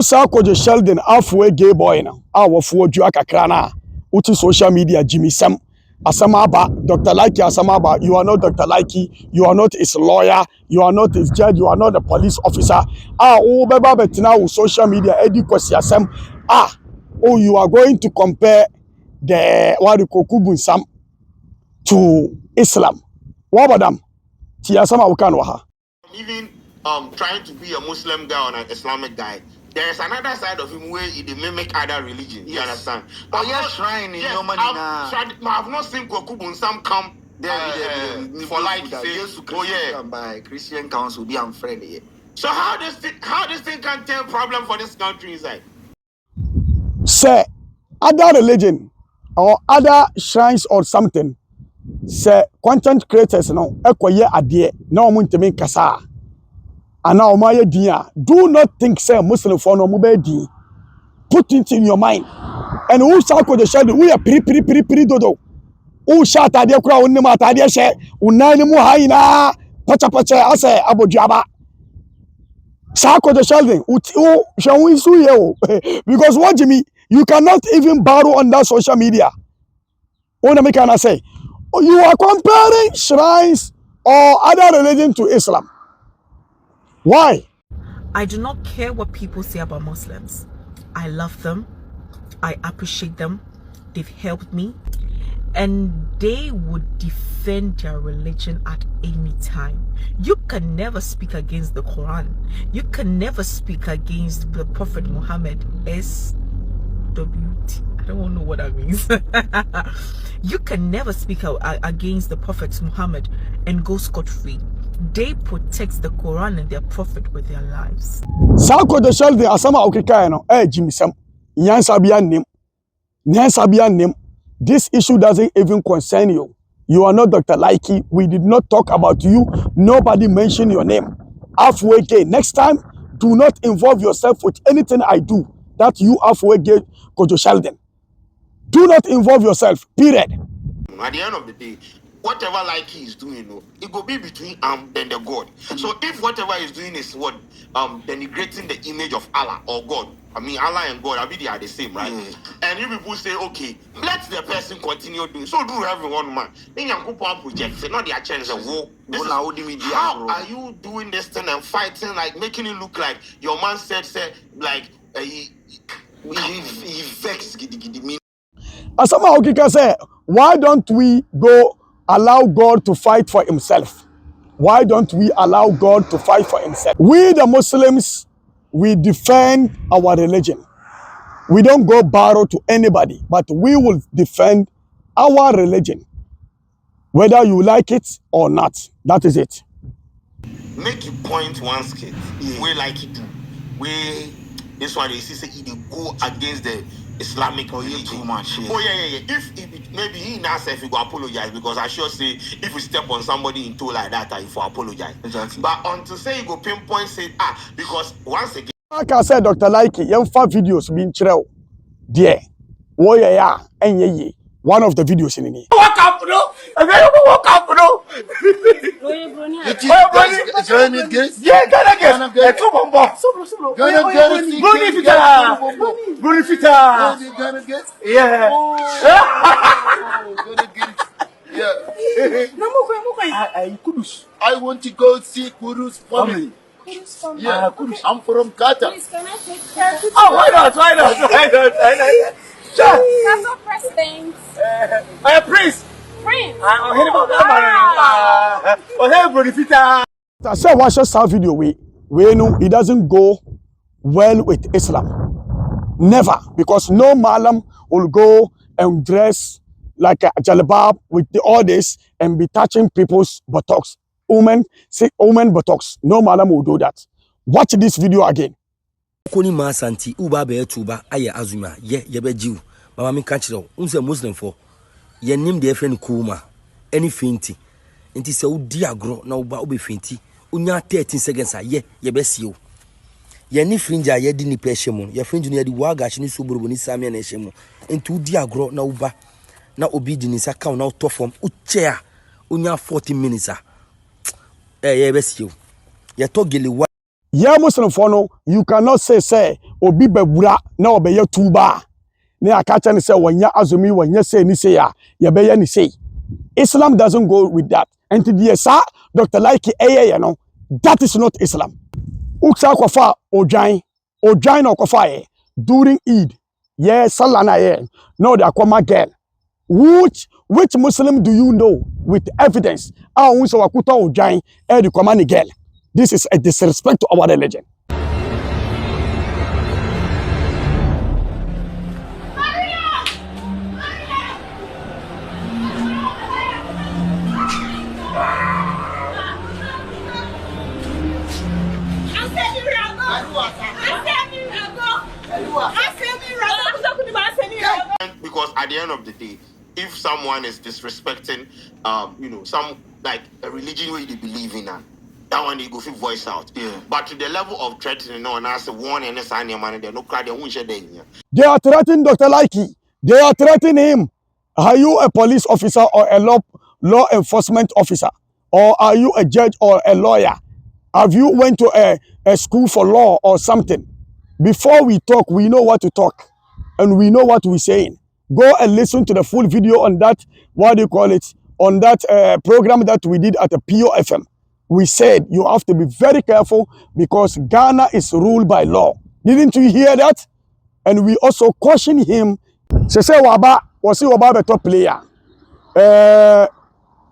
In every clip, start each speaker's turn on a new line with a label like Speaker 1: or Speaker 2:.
Speaker 1: Sakoje Sheldon halfway gay boy now. Our for Juaka Krana. Uti social media Jimmy Sam. Asamaba, Dr. Likee Asamaba, you are not Dr. Likee, you are not his lawyer, you are not his judge, you are not a police officer. Beba betina social media, Edi Kwesi Asem. You are going to compare the Kubun Sam to Islam. What about them? Tiasama Ukanwaha.
Speaker 2: Even trying to be a Muslim guy or an Islamic guy, there is another side of him where he mimic other religions. You understand? But yes, shrine in your money now. I've not seen Kokubun Sam come for like say, oh yeah, by Christian Council be unfriendly. So how this thing can tell problem for this country inside?
Speaker 1: Say other religion or other shrines or something. Say content creators no ekoye ade na omuntemi kasa. Ana omaye dia. Do not think say Muslim for no mubedi. Put it in your mind. And who shall go the shadow? We are pri dodo. Who shall tade kura onni ma tade she unani mu haina pacha ase abojaba. Sako the Sheldon, because what Jimmy, you cannot even borrow on that social media. What can I say? You are comparing shrines or other religion to Islam. Why?
Speaker 3: I do not care what people say about Muslims. I love them. I appreciate them. They've helped me. And they would defend their religion at any time. You can never speak against the Quran. You can never speak against the Prophet Muhammad. SWT. I don't know what that means. You can never speak against the Prophet Muhammad and go scot-free. They protect the Quran and their prophet with their lives.
Speaker 1: Sako the Sheldon asama okika no Jimmy Sam. Nyansabian name. This issue doesn't even concern you. You are not Dr. Likee. We did not talk about you. Nobody mentioned your name. Halfway gay. Next time, do not involve yourself with anything I do. That you halfway gay, Kojo Sheldon. Do not involve yourself. Period.
Speaker 2: At the end of the day, whatever Likee is doing, it will be between and the God. So if whatever he's doing is what denigrating the image of Allah or God, I mean Allah and God, I mean they are the same, right? And you people say, okay, let the person continue doing. So do everyone, man. Then you go project, not their chance of war. How are you doing this thing and fighting, like making it look like your man said like he vexed me.
Speaker 1: Asama Okika say, why don't we go allow God to fight for himself? Why don't we allow God to fight for himself? We the Muslims, we defend our religion. We don't go borrow to anybody, but we will defend our religion. Whether you like it or not. That is it.
Speaker 2: Make you point one skate. We like it. We this one is say he go against the Islamic religion. Too much. Yeah. Oh yeah. If maybe he now say if he go apologize, because I sure say if you step on somebody into like that, if you apologize. Exactly. But until say you go pinpoint say because once again.
Speaker 1: Like I said, Dr. Likee, you have videos being trailed. There. Oh yeah. One of the videos in here.
Speaker 4: Walk up, bro. Yeah, Ghana get. Two bomba. Bruni fita. Yeah.
Speaker 5: I want to go see Kudu's family. Yeah, I'm from Qatar.
Speaker 6: Please, can I take care?
Speaker 4: Oh, why not?
Speaker 6: Sure. That's not president.
Speaker 4: Prince.
Speaker 6: Prince.
Speaker 1: I said, watch this video. We know it doesn't go well with Islam. Never. Because no Malam will go and dress like a jalabab with all this and be touching people's buttocks. Women buttocks. No Malam will do that. Watch this video again.
Speaker 7: Koni masanti uba be tuba aye azuma ye be jiu mama mi catch you unse Muslim for ye nim de friend kuma any finti nti se udi agro na uba obe finti unya 13 seconds ye be sio ye ni fringe ye di ni peshe mu ye fringe no ye di waga hye ni soborobo ni samia na hye mu nti udi agro na uba na obi di ni saka na to form uche a unya 40 minutes ye be sio ye to gele
Speaker 1: Yeah, Muslim for no, you cannot say obi bebura na obeye tuba. Ne akacha ni say wanya azumi wanya say ni say ya ye ni say. Islam doesn't go with that. And the yesa Dr. Likee you know, that is not Islam. Uksa kofa ojan no kofa during Eid. Yeah, Salah na no the akoma girl. Which Muslim do you know with evidence? Ah, unso wakuta ojan the command girl. This is a disrespect to our religion.
Speaker 2: Because at the end of the day, if someone is disrespecting, some like a religion where they believe in, that one they go fit voice out. Yeah. But to the level of threatening, no, and as a warning, and sign your money, they're no crowd, they won't share them.
Speaker 1: They are threatening Dr. Likee. They are threatening him. Are you a police officer or a law enforcement officer? Or are you a judge or a lawyer? Have you went to a school for law or something? Before we talk, we know what to talk. And we know what we're saying. Go and listen to the full video on that, what do you call it, on that program that we did at the POFM. We said you have to be very careful because Ghana is ruled by law. Didn't you hear that? And we also caution him. Say waba was waba better player.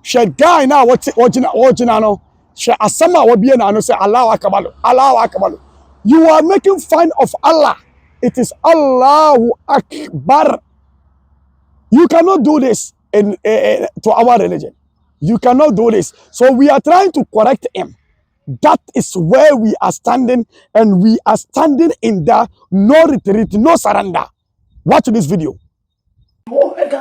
Speaker 1: She guy now watching no. She asama wabi na no say Allahu Akbar. Allahu Akbar. You are making fun of Allah. It is Allahu Akbar. You cannot do this to our religion. You cannot do this. So we are trying to correct him. That is where we are standing, and we are standing in the no retreat, no surrender. Watch this video.
Speaker 2: Like,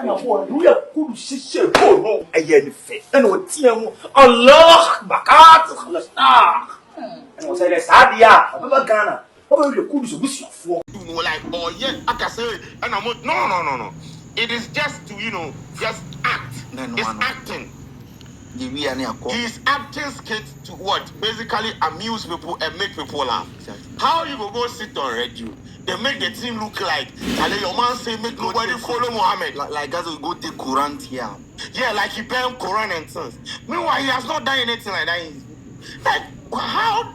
Speaker 2: oh yeah, I can say, and I'm no. It is just to just act. It's acting. He's acting skits to what? Basically amuse people and make people laugh. Exactly. How you go sit on radio? They make the team look like your man say make nobody follow Muhammad. Like guys will go take Quran here. Yeah, like he banned Quran and sons. Meanwhile, he has not done anything like that. Like how?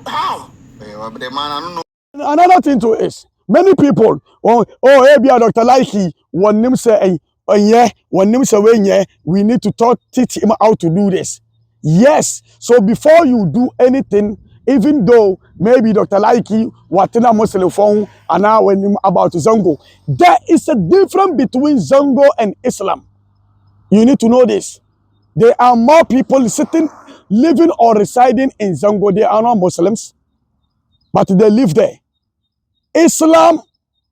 Speaker 2: The man, I don't know.
Speaker 1: Another thing too is many people hey Dr. Likee want him say we need to teach him how to do this. Yes. So before you do anything, even though maybe Dr. Likee watina Muslim phone and now when him about Zongo, there is a difference between Zongo and Islam. You need to know this. There are more people living or residing in Zongo. They are not Muslims, but they live there. Islam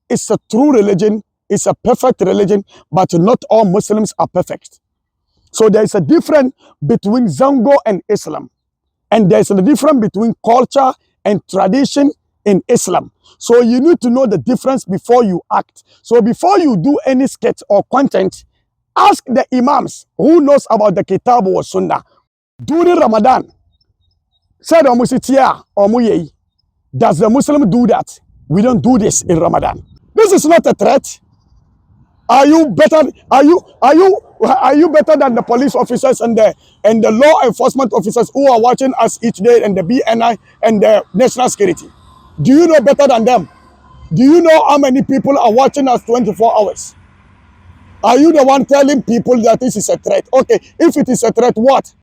Speaker 1: is a true religion. It's a perfect religion, but not all Muslims are perfect. So there is a difference between Zongo and Islam. And there's a difference between culture and tradition in Islam. So you need to know the difference before you act. So before you do any sketch or content, ask the imams who knows about the Kitab or Sunnah. During Ramadan, said does the Muslim do that? We don't do this in Ramadan. This is not a threat. Are you better? Are you better than the police officers and the law enforcement officers who are watching us each day, and the BNI and the national security? Do you know better than them? Do you know how many people are watching us 24 hours? Are you the one telling people that this is a threat? Okay, if it is a threat, what?